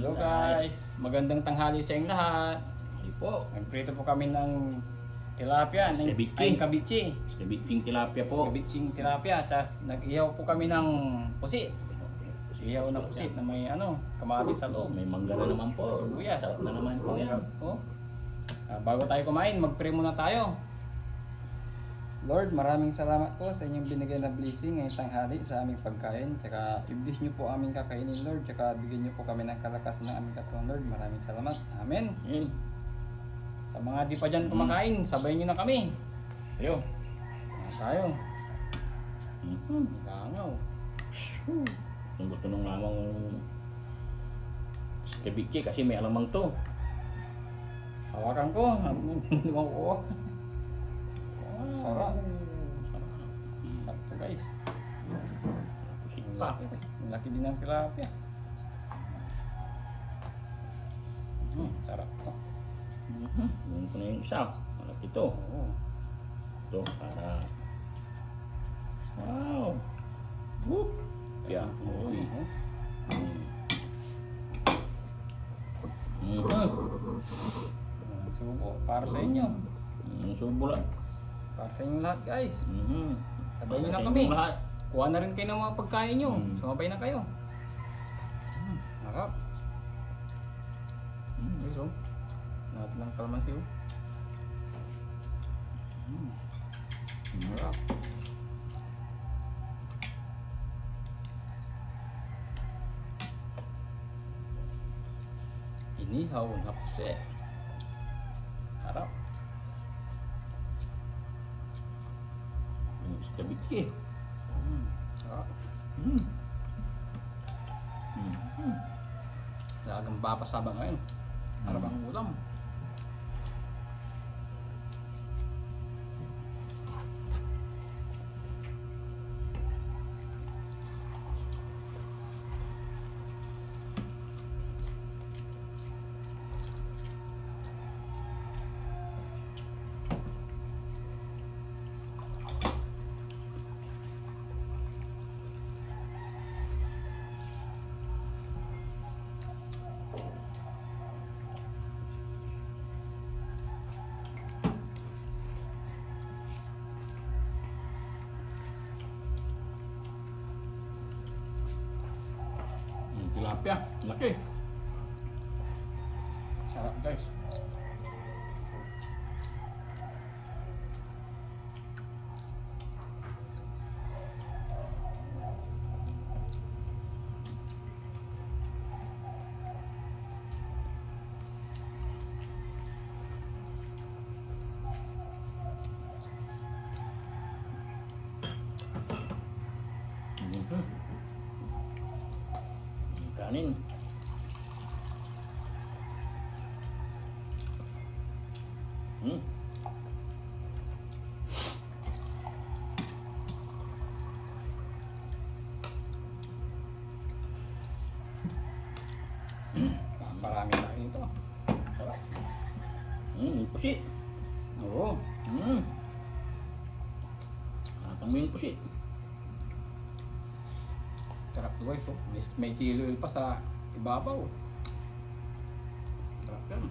Hello guys, magandang tanghali sa inyong lahat. Ay po. Nagprito po kami ng tilapia, kabichi. Kabiching tilapia po. Kabiching tilapia, tapos nag-ihaw po kami ng pusit. Ihaw na pusit na may kamatis sa loob. May mangga na naman po. Sibuyas. Sarap na naman po yan. Oh. Bago tayo kumain, mag-pray muna tayo. Lord, maraming salamat po sa inyong binigay na blessing ngayong tanghali sa aming pagkain. Tsaka i-bless niyo po aming kakainin, Lord. Tsaka bigyan niyo po kami ng kalakasan ng aming katawan, Lord. Maraming salamat. Amen. Sa mga di pa dyan kumakain, sabayin niyo na kami. Ayo. Tayo. Langaw. Kung gusto nung lamang kabichi kasi may alamang to. Hawakan ko. Hindi mo ko. Sarap. Sarap to guys. Pusit pa. Ang laki din ng tilapia. Sarap to. Yun ko na yung isa. Malaki ito. Oo. Ito para... Wow! Whoop! Yeah. Uy. Subo para sa inyo. Subo lang. Para sa inyo lahat guys. Sabay nyo na Para sa kami. inyong lahat. Kuha na rin kayo ng mga pagkain nyo. Sumabay na kayo. Harap. Guys oh. Lahat ng kalamansi oh. Harap. Inihaw na pusit. Harap. Kabichi. Sarap. Lagang papasaba ngayon. Harap ang ulam. Tilapia. Laki. Sarap guys. Kanin. Marami na ito. Sarap. Pusit. Oo. Atang mo yung pusit. Sarap to guys oh. May kilo pa sa ibabaw. Sarap yan.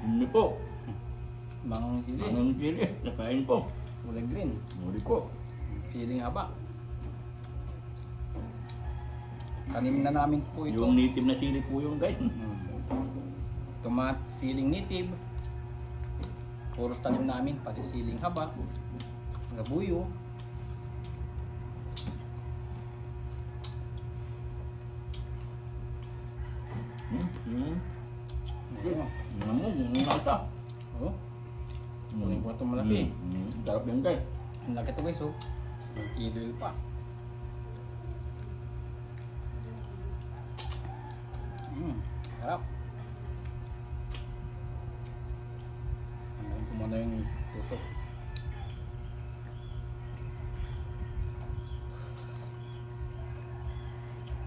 Hindi po. Mangang sili. Anong chili? Nakain po. Kulay green. Muli po. Siling haba. Tanim na namin po ito. Yung native na sili po yung guys. Tomat, siling native. Puros tanim namin, pati siling haba. Gabuyo. Yung nasa. Oh. Kunin ko ito malaki. Sarap yung guys. Ang laki ito guys oh. May kilo pa. Sarap. Hanggang kumana yung tusok.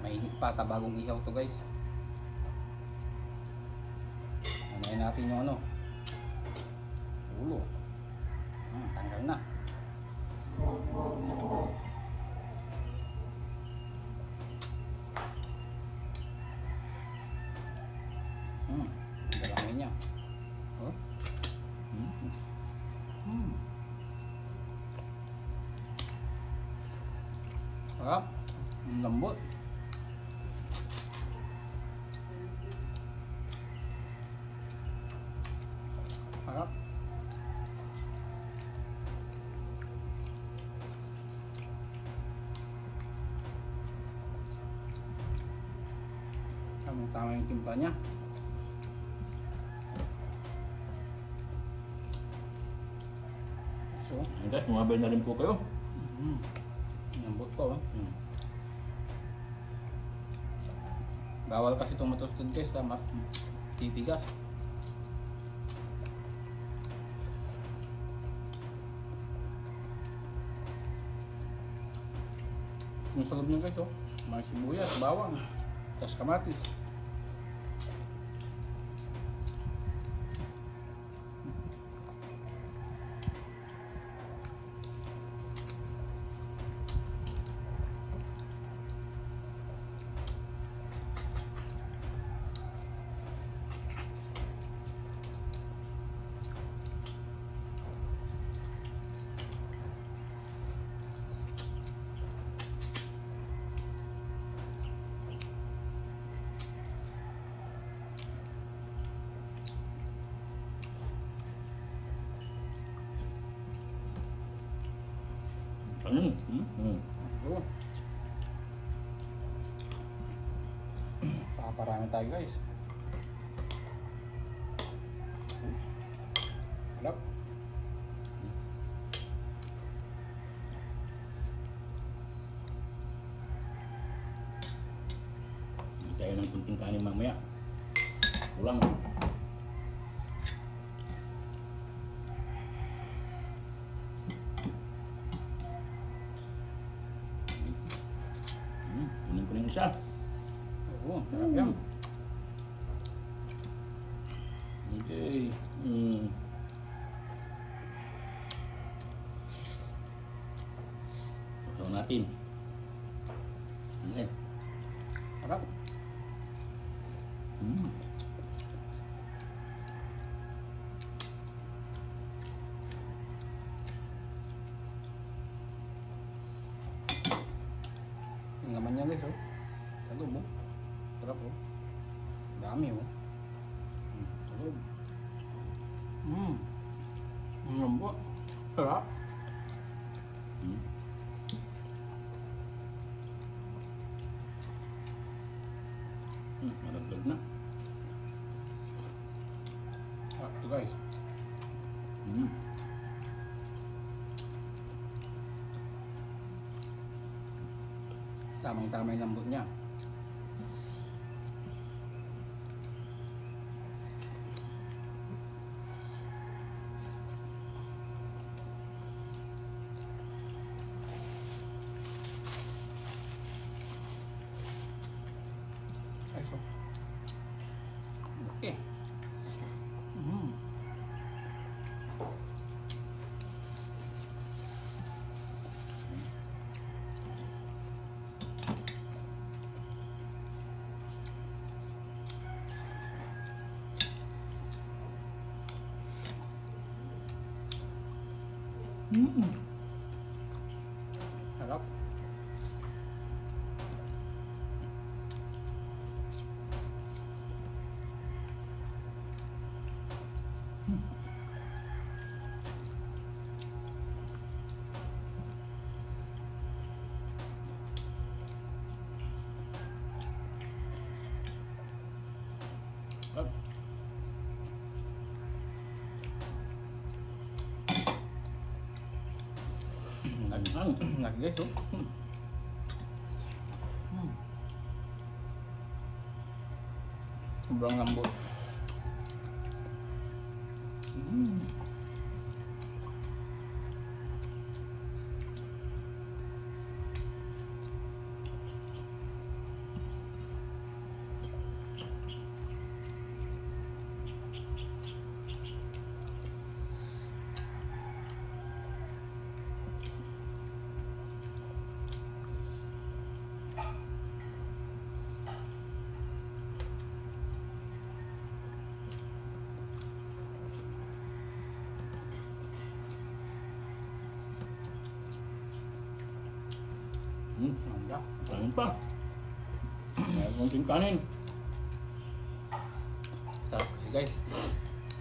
Mainit pa, tabagong ihaw to guys. Anayin natin yung ulo. Tanggal na. Sarap. Ang lambot. Sarap. Tama yung timpla niya. So, Ayan guys, sumabay na rin po kayo. lambot po. Bawal kasi itong matosted guys, titigas. Yung sa loob niya guys, may sibuyas, bawang, tas kamatis. Ano? Yun. Paparami tayo guys. Harap. Hindi tayo ng kunting kanin mamaya. Kulang. Kunin ko na yung isa. Oo, sarap yan. Okay. Ito natin. Okay. Harap. Yung laman niya guys, sa loob, sarap dami sa loob. Ang lambot. Sarap. Malaglag na. Sarap to guys. Tamang-tama yung lambot niya. Ay, so. Okay. Sarap. Lagi guys, sobrang lambot. Kanin pa. May kunting kanin. Sarap guys.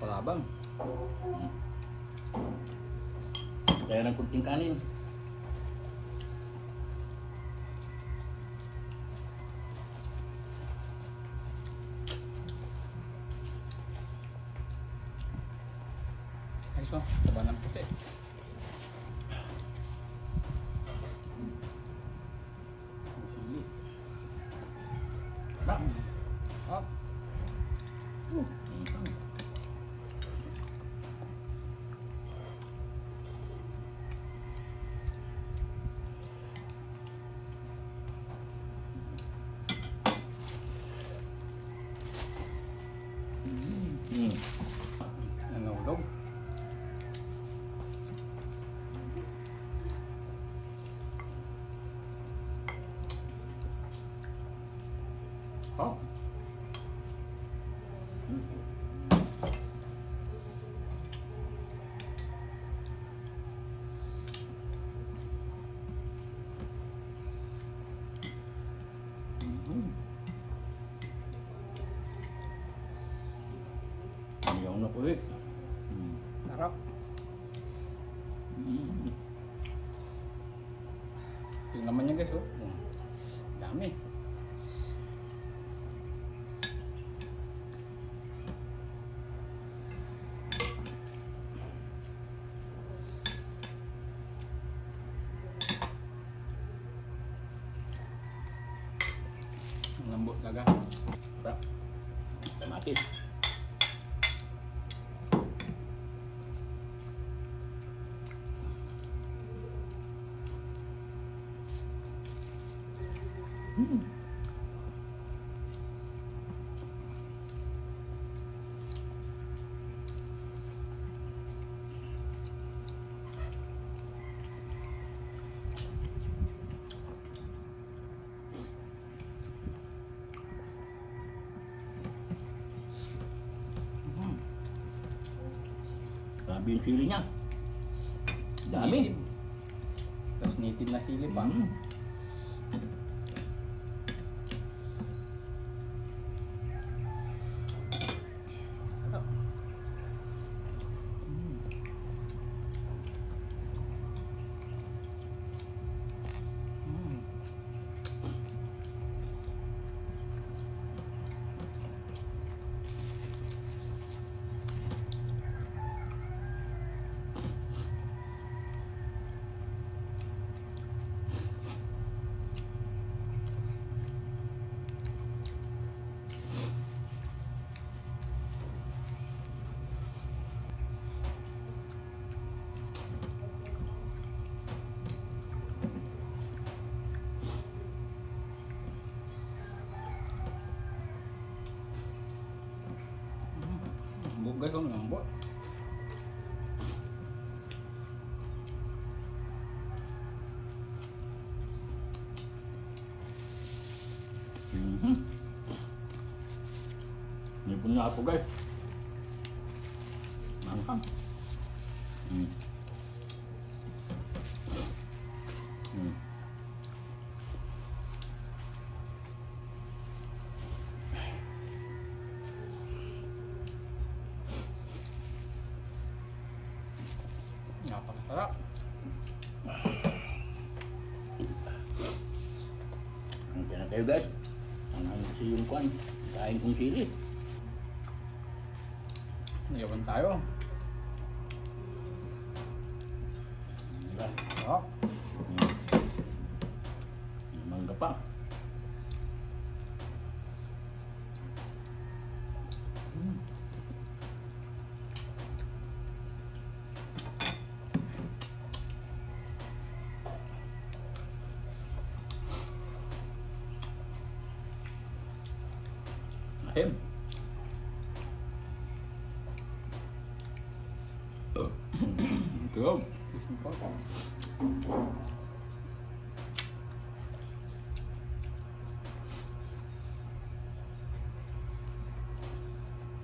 Palabang. Kaya ng kunting kanin. Ayos oh. Taba ng pusi. Ang sili. Ba? Oh. Hmm. Nanulog. Oh. Ayaw na po eh. Sarap. Tingnan naman niya guys oh. Dami. Ang lambot talaga. Sarap. Kamatis. Grabe yung sili niya. Dami. Native. Tapos native na sili pa. Mm. Sarap. Mm. Mm. Lambot guys, oh, lambot. Nipon na ako guys. Mangkang. Hmm. Hmm. Napakasarap. Ang kaya kayo guys. Ang kasi yung kwan. Kain kong sili. Iyawan tayo. Diba? Sarap. Hmm. Mangga pa. Ahem. Go.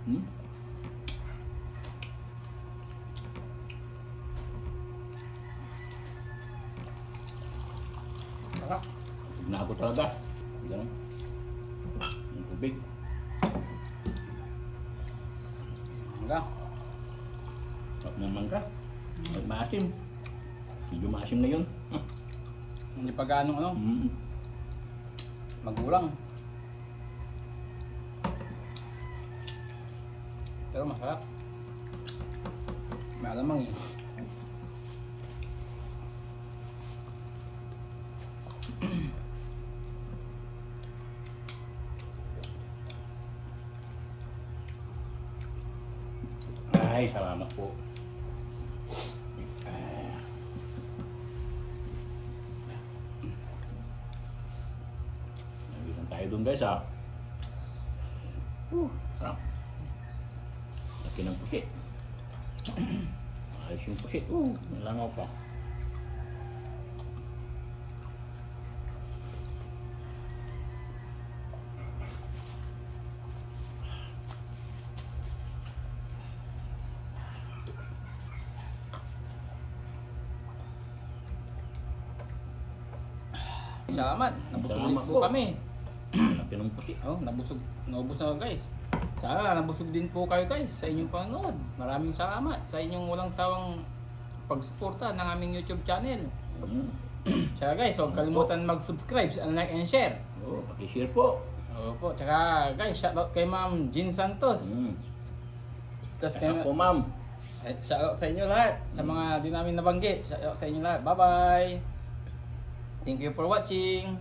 Hmm? Sarap. Na. talaga. Ganun. Ang tubig. Hanggang. Sarap naman ka. At maasim. Medyo maasim na yun. Hindi pa gaano ano, Mm. magulang. Pero masarap. Malamang eh. Ay, salamat po. Nagisan tayo dun guys ha. Sarap. Laki ng pusit. Ayos yung pusit. Nalangaw pa. Salamat. Nabusog din Salamat po po. kami. Laki ng pusit. Oh, nabusog. Naubos na guys. Sana nabusog din po kayo guys sa inyong panonood. Maraming salamat sa inyong walang sawang pagsuporta ng aming YouTube channel. Mm. Tsaka guys, huwag kalimutan mag-subscribe, like and share. Paki-share po. Opo, tsaka guys, shoutout kay Ma'am Jean Santos. Tapos kay Kaya po ma'am. shoutout sa inyo lahat. Sa mga di namin nabanggit, shoutout sa inyo lahat. Bye-bye! Thank you for watching!